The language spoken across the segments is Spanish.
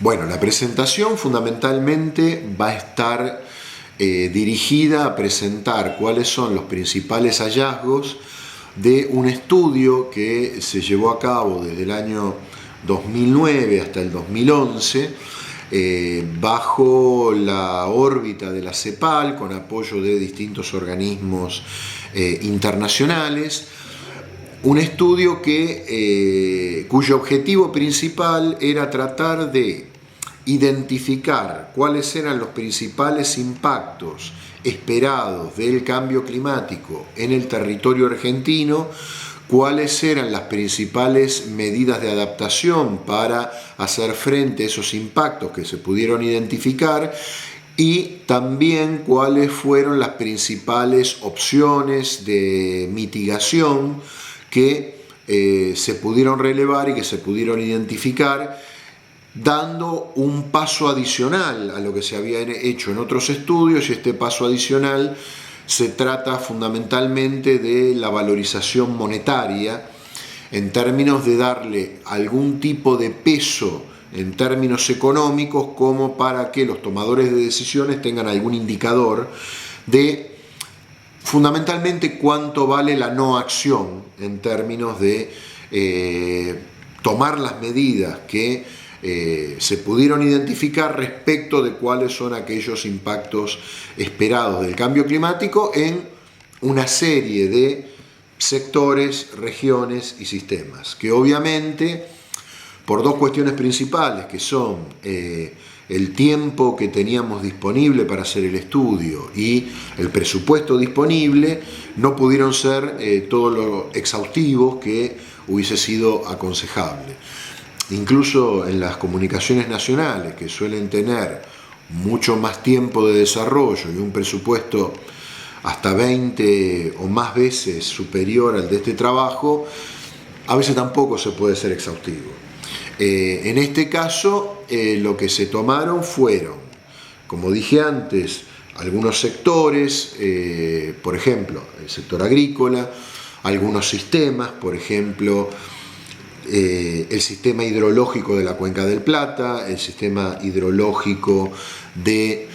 Bueno, la presentación fundamentalmente va a estar dirigida a presentar cuáles son los principales hallazgos de un estudio que se llevó a cabo desde el año 2009 hasta el 2011 bajo la órbita de la CEPAL, con apoyo de distintos organismos internacionales. Un estudio cuyo objetivo principal era tratar de identificar cuáles eran los principales impactos esperados del cambio climático en el territorio argentino, cuáles eran las principales medidas de adaptación para hacer frente a esos impactos que se pudieron identificar, y también cuáles fueron las principales opciones de mitigación que se pudieron relevar y que se pudieron identificar, dando un paso adicional a lo que se había hecho en otros estudios. Y este paso adicional se trata fundamentalmente de la valorización monetaria, en términos de darle algún tipo de peso en términos económicos, como para que los tomadores de decisiones tengan algún indicador de fundamentalmente cuánto vale la no acción en términos de tomar las medidas que se pudieron identificar respecto de cuáles son aquellos impactos esperados del cambio climático en una serie de sectores, regiones y sistemas, que obviamente, por dos cuestiones principales, que son el tiempo que teníamos disponible para hacer el estudio y el presupuesto disponible, no pudieron ser todo lo exhaustivos que hubiese sido aconsejable. Incluso en las comunicaciones nacionales, que suelen tener mucho más tiempo de desarrollo y un presupuesto hasta 20 o más veces superior al de este trabajo, a veces tampoco se puede ser exhaustivo. En este caso, lo que se tomaron fueron, como dije antes, algunos sectores, por ejemplo, el sector agrícola, algunos sistemas, por ejemplo, el sistema hidrológico de la Cuenca del Plata, el sistema hidrológico de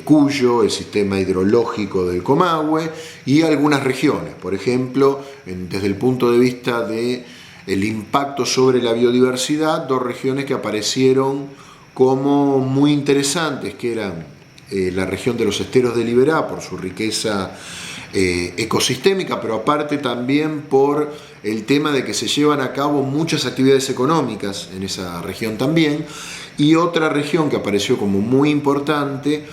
Cuyo, el sistema hidrológico del Comahue, y algunas regiones, por ejemplo, desde el punto de vista de el impacto sobre la biodiversidad, dos regiones que aparecieron como muy interesantes, que eran la región de los esteros del Iberá, por su riqueza ecosistémica, pero aparte también por el tema de que se llevan a cabo muchas actividades económicas en esa región también. Y otra región que apareció como muy importante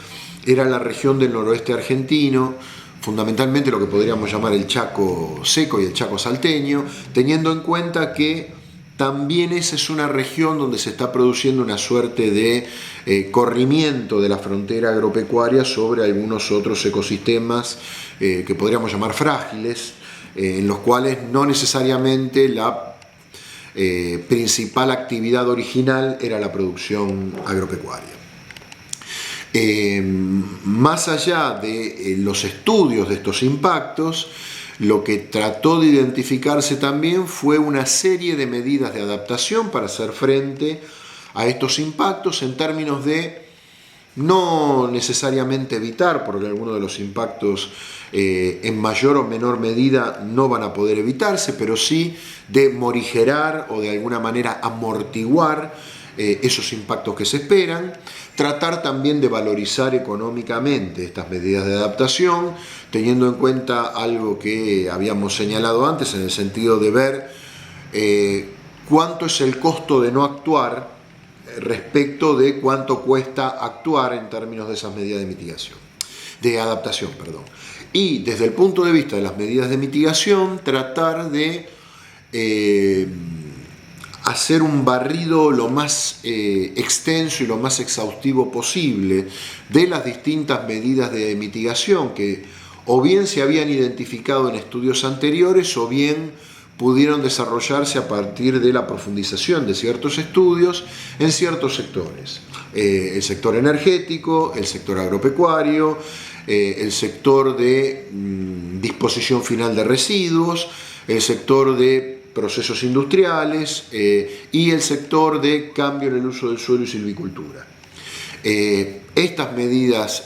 era la región del noroeste argentino, fundamentalmente lo que podríamos llamar el Chaco seco y el Chaco salteño, teniendo en cuenta que también esa es una región donde se está produciendo una suerte de corrimiento de la frontera agropecuaria sobre algunos otros ecosistemas que podríamos llamar frágiles, en los cuales no necesariamente la principal actividad original era la producción agropecuaria. Más allá de los estudios de estos impactos, lo que trató de identificarse también fue una serie de medidas de adaptación para hacer frente a estos impactos, en términos de no necesariamente evitar, porque algunos de los impactos en mayor o menor medida no van a poder evitarse, pero sí de morigerar o de alguna manera amortiguar esos impactos que se esperan. Tratar también de valorizar económicamente estas medidas de adaptación, teniendo en cuenta algo que habíamos señalado antes, en el sentido de ver cuánto es el costo de no actuar respecto de cuánto cuesta actuar en términos de esas medidas de mitigación, de adaptación, perdón. Y desde el punto de vista de las medidas de mitigación, tratar de hacer un barrido lo más extenso y lo más exhaustivo posible de las distintas medidas de mitigación que o bien se habían identificado en estudios anteriores o bien pudieron desarrollarse a partir de la profundización de ciertos estudios en ciertos sectores. El sector energético, el sector agropecuario, el sector de disposición final de residuos, el sector de procesos industriales y el sector de cambio en el uso del suelo y silvicultura. Estas medidas,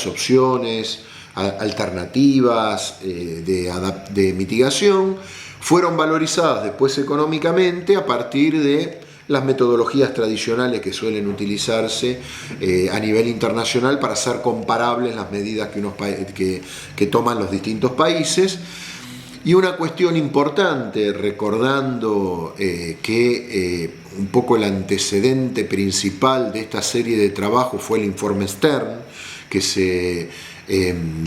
opciones, alternativas de mitigación fueron valorizadas después económicamente a partir de las metodologías tradicionales que suelen utilizarse a nivel internacional para hacer comparables las medidas que toman los distintos países. Y una cuestión importante, recordando que un poco el antecedente principal de esta serie de trabajos fue el informe Stern, que se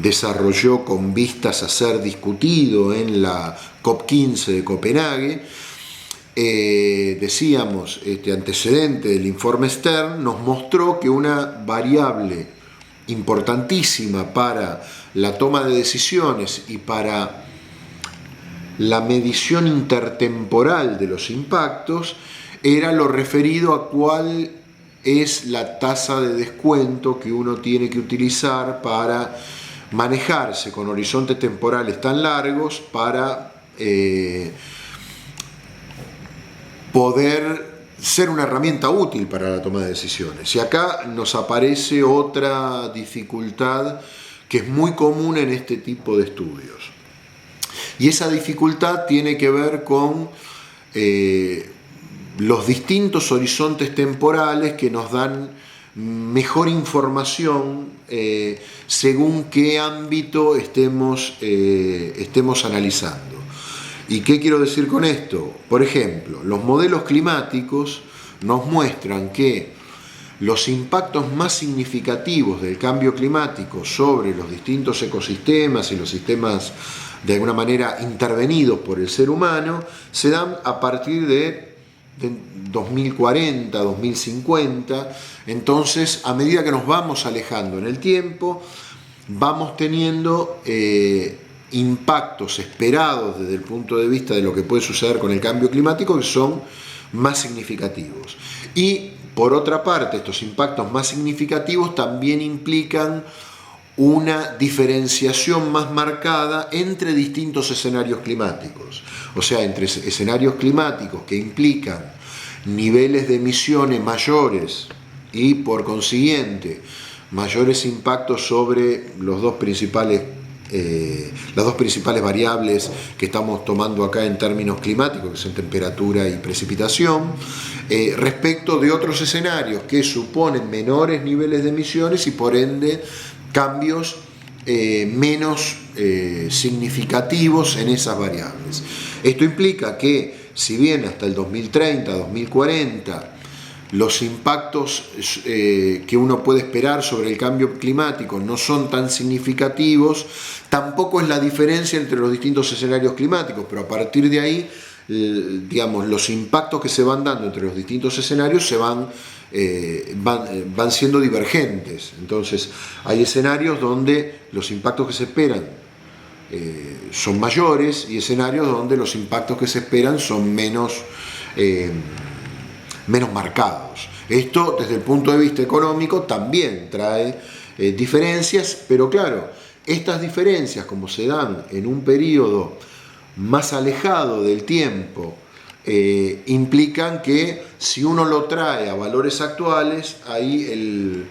desarrolló con vistas a ser discutido en la COP15 de Copenhague. Decíamos, este antecedente del informe Stern nos mostró que una variable importantísima para la toma de decisiones y para la medición intertemporal de los impactos era lo referido a cuál es la tasa de descuento que uno tiene que utilizar para manejarse con horizontes temporales tan largos para poder ser una herramienta útil para la toma de decisiones. Y acá nos aparece otra dificultad que es muy común en este tipo de estudios. Y esa dificultad tiene que ver con los distintos horizontes temporales que nos dan mejor información según qué ámbito estemos analizando. ¿Y qué quiero decir con esto? Por ejemplo, los modelos climáticos nos muestran que los impactos más significativos del cambio climático sobre los distintos ecosistemas y los sistemas de alguna manera intervenidos por el ser humano se dan a partir de 2040, 2050. Entonces, a medida que nos vamos alejando en el tiempo, vamos teniendo impactos esperados desde el punto de vista de lo que puede suceder con el cambio climático que son más significativos. Y por otra parte, estos impactos más significativos también implican una diferenciación más marcada entre distintos escenarios climáticos. O sea, entre escenarios climáticos que implican niveles de emisiones mayores y por consiguiente mayores impactos sobre las dos principales variables que estamos tomando acá en términos climáticos, que son temperatura y precipitación, respecto de otros escenarios que suponen menores niveles de emisiones y por ende cambios menos significativos en esas variables. Esto implica que si bien hasta el 2030, 2040 los impactos que uno puede esperar sobre el cambio climático no son tan significativos, tampoco es la diferencia entre los distintos escenarios climáticos, pero a partir de ahí, digamos, los impactos que se van dando entre los distintos escenarios van siendo divergentes. Entonces, hay escenarios donde los impactos que se esperan son mayores y escenarios donde los impactos que se esperan son menos marcados. Esto desde el punto de vista económico también trae diferencias, pero claro, estas diferencias como se dan en un periodo más alejado del tiempo, implican que si uno lo trae a valores actuales, ahí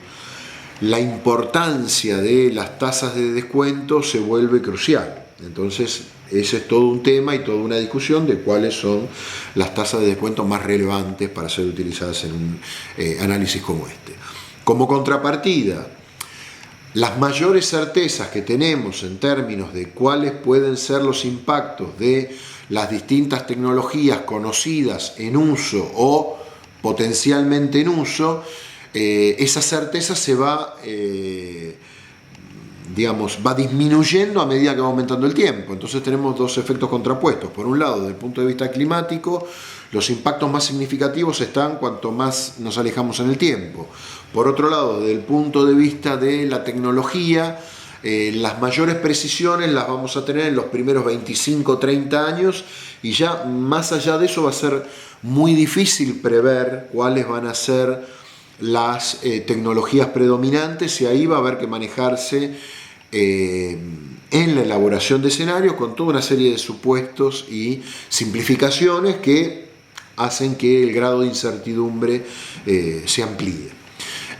la importancia de las tasas de descuento se vuelve crucial. Entonces, ese es todo un tema y toda una discusión de cuáles son las tasas de descuento más relevantes para ser utilizadas en un análisis como este. Como contrapartida, las mayores certezas que tenemos en términos de cuáles pueden ser los impactos de las distintas tecnologías conocidas en uso o potencialmente en uso, esa certeza se va disminuyendo a medida que va aumentando el tiempo. Entonces tenemos dos efectos contrapuestos. Por un lado, desde el punto de vista climático, los impactos más significativos están cuanto más nos alejamos en el tiempo. Por otro lado, desde el punto de vista de la tecnología, las mayores precisiones las vamos a tener en los primeros 25 30 años y ya más allá de eso va a ser muy difícil prever cuáles van a ser las tecnologías predominantes y ahí va a haber que manejarse en la elaboración de escenarios con toda una serie de supuestos y simplificaciones que hacen que el grado de incertidumbre se amplíe.